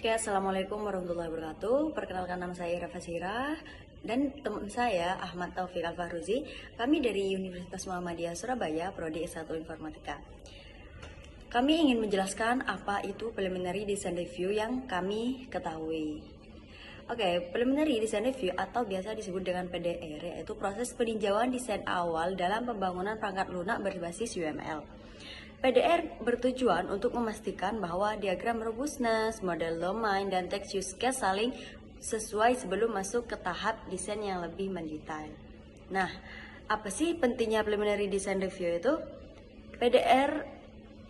Oke, Assalamualaikum warahmatullahi wabarakatuh. Perkenalkan, nama saya Ira Fasira dan teman saya Ahmad Taufik Al-Fahruzi. Kami dari Universitas Muhammadiyah Surabaya, Prodi S1 Informatika. Kami ingin menjelaskan apa itu Preliminary Design Review yang kami ketahui. Oke, Preliminary Design Review atau biasa disebut dengan PDR, yaitu proses peninjauan desain awal dalam pembangunan perangkat lunak berbasis UML. PDR bertujuan untuk memastikan bahwa diagram robustness, model domain, dan text use case saling sesuai sebelum masuk ke tahap desain yang lebih mendetail. Nah, apa sih pentingnya Preliminary Design Review itu? PDR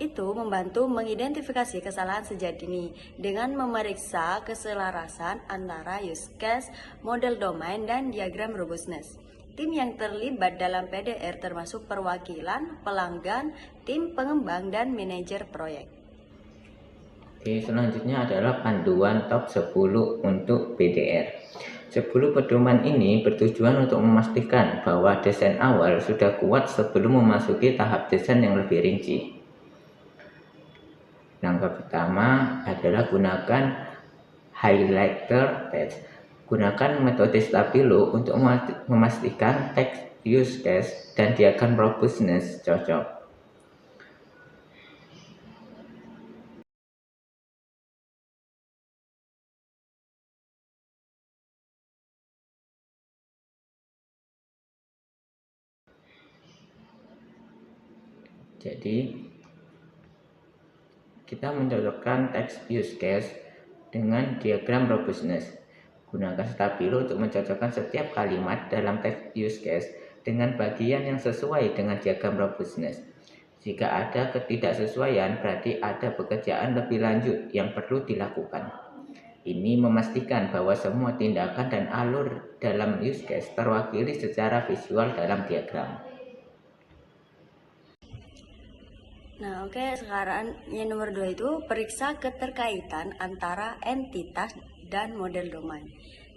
itu membantu mengidentifikasi kesalahan sejak dini dengan memeriksa keselarasan antara use case, model domain, dan diagram robustness. Tim yang terlibat dalam PDR termasuk perwakilan, pelanggan, tim pengembang, dan manajer proyek. Oke, selanjutnya adalah panduan top 10 untuk PDR. 10 pedoman ini bertujuan untuk memastikan bahwa desain awal sudah kuat sebelum memasuki tahap desain yang lebih rinci. Langkah pertama adalah gunakan highlighter text. Gunakan metode Stabilo untuk memastikan text use case dan diagram robustness cocok. Jadi, kita mencocokkan text use case dengan diagram robustness. Gunakan Stabilo untuk mencocokkan setiap kalimat dalam text use case dengan bagian yang sesuai dengan diagram robustness. Jika ada ketidaksesuaian, berarti ada pekerjaan lebih lanjut yang perlu dilakukan. Ini memastikan bahwa semua tindakan dan alur dalam use case terwakili secara visual dalam diagram. Nah, oke, sekarang yang nomor 2 itu periksa keterkaitan antara entitas dan model domain.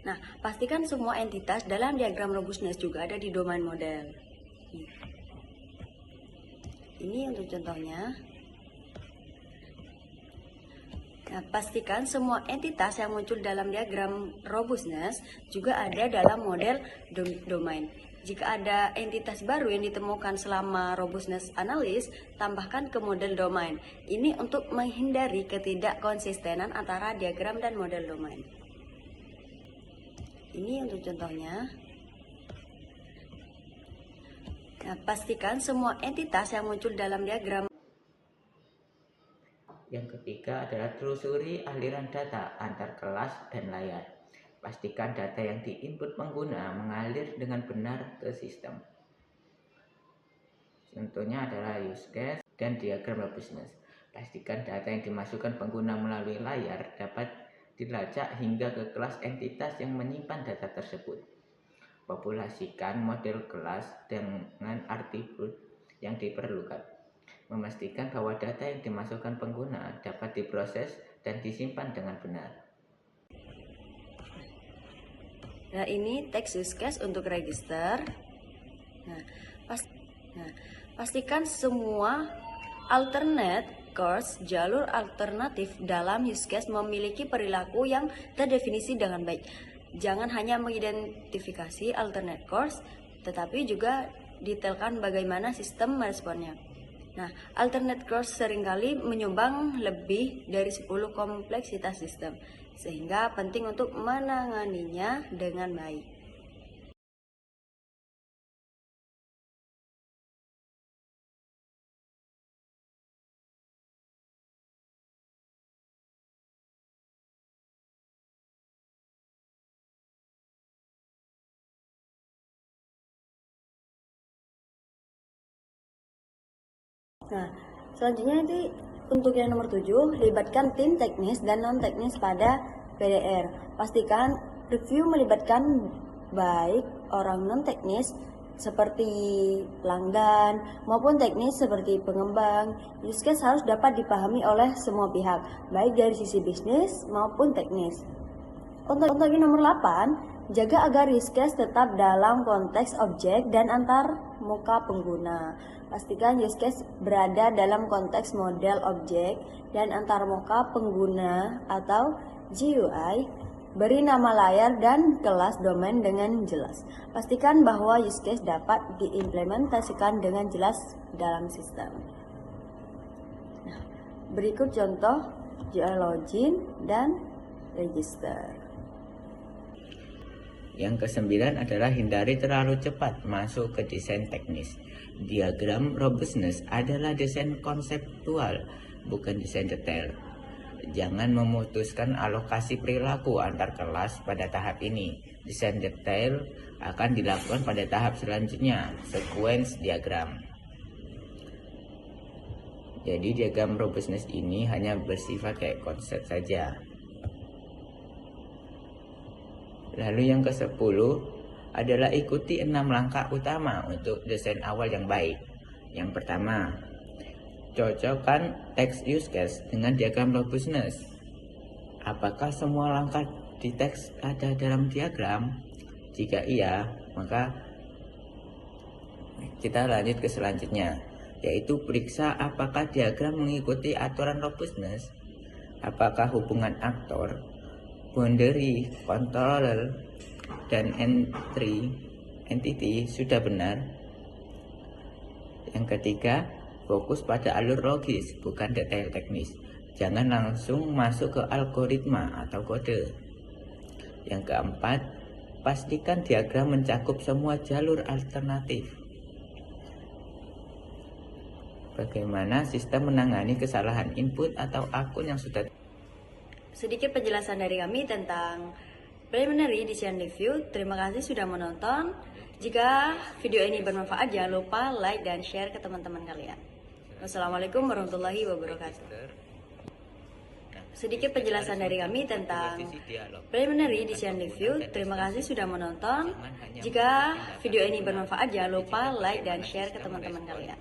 Nah, pastikan semua entitas dalam diagram robustness juga ada di domain model. Ini untuk contohnya. Nah, pastikan semua entitas yang muncul dalam diagram robustness juga ada dalam model domain. Jika ada entitas baru yang ditemukan selama robustness analysis, tambahkan ke model domain. Ini untuk menghindari ketidakkonsistenan antara diagram dan model domain. Ini untuk contohnya. Nah, pastikan semua entitas yang muncul dalam diagram. Yang ketiga adalah telusuri aliran data antar kelas dan layar. Pastikan data yang diinput pengguna mengalir dengan benar ke sistem. Contohnya adalah use case dan diagram robustness. Pastikan data yang dimasukkan pengguna melalui layar dapat dilacak hingga ke kelas entitas yang menyimpan data tersebut. Populasikan model kelas dengan atribut yang diperlukan. Memastikan bahwa data yang dimasukkan pengguna dapat diproses dan disimpan dengan benar. Nah, ini text use case untuk register. Pastikan semua alternate course jalur alternatif dalam use case memiliki perilaku yang terdefinisi dengan baik. Jangan hanya mengidentifikasi alternate course, tetapi juga detailkan bagaimana sistem meresponnya. Nah, alternate course seringkali menyumbang lebih dari 10 kompleksitas sistem, sehingga penting untuk menanganinya dengan baik. Nah, selanjutnya nanti untuk yang nomor 7, libatkan tim teknis dan non-teknis pada PDR. Pastikan review melibatkan baik orang non-teknis seperti pelanggan maupun teknis seperti pengembang. Use case harus dapat dipahami oleh semua pihak, baik dari sisi bisnis maupun teknis. Untuk yang nomor 8, jaga agar use case tetap dalam konteks objek dan antar muka pengguna. Pastikan use case berada dalam konteks model objek dan antar muka pengguna atau GUI, beri nama layar dan kelas domain dengan jelas. Pastikan bahwa use case dapat diimplementasikan dengan jelas dalam sistem. Nah, berikut contoh GUI login dan register. Yang kesembilan adalah hindari terlalu cepat masuk ke desain teknis. Diagram robustness adalah desain konseptual, bukan desain detail. Jangan memutuskan alokasi perilaku antar kelas pada tahap ini. Desain detail akan dilakukan pada tahap selanjutnya, sequence diagram. Jadi diagram robustness ini hanya bersifat kayak konsep saja. Lalu yang ke-10 adalah ikuti 6 langkah utama untuk desain awal yang baik. Yang pertama, cocokkan text use case dengan diagram robustness. Apakah semua langkah di teks ada dalam diagram? Jika iya, maka kita lanjut ke selanjutnya, yaitu periksa apakah diagram mengikuti aturan robustness. Apakah hubungan aktor, boundary, controller, dan entity sudah benar? Yang ketiga, fokus pada alur logis, bukan detail teknis. Jangan langsung masuk ke algoritma atau kode. Yang keempat, pastikan diagram mencakup semua jalur alternatif. Bagaimana sistem menangani kesalahan input atau akun yang sudah... Sedikit penjelasan dari kami tentang preliminary design review. Terima kasih sudah menonton. Jika video ini bermanfaat, jangan lupa like dan share ke teman-teman kalian. Wassalamualaikum warahmatullahi wabarakatuh. Sedikit penjelasan dari kami tentang preliminary design review. Terima kasih sudah menonton. Jika video ini bermanfaat, jangan lupa like dan share ke teman-teman kalian.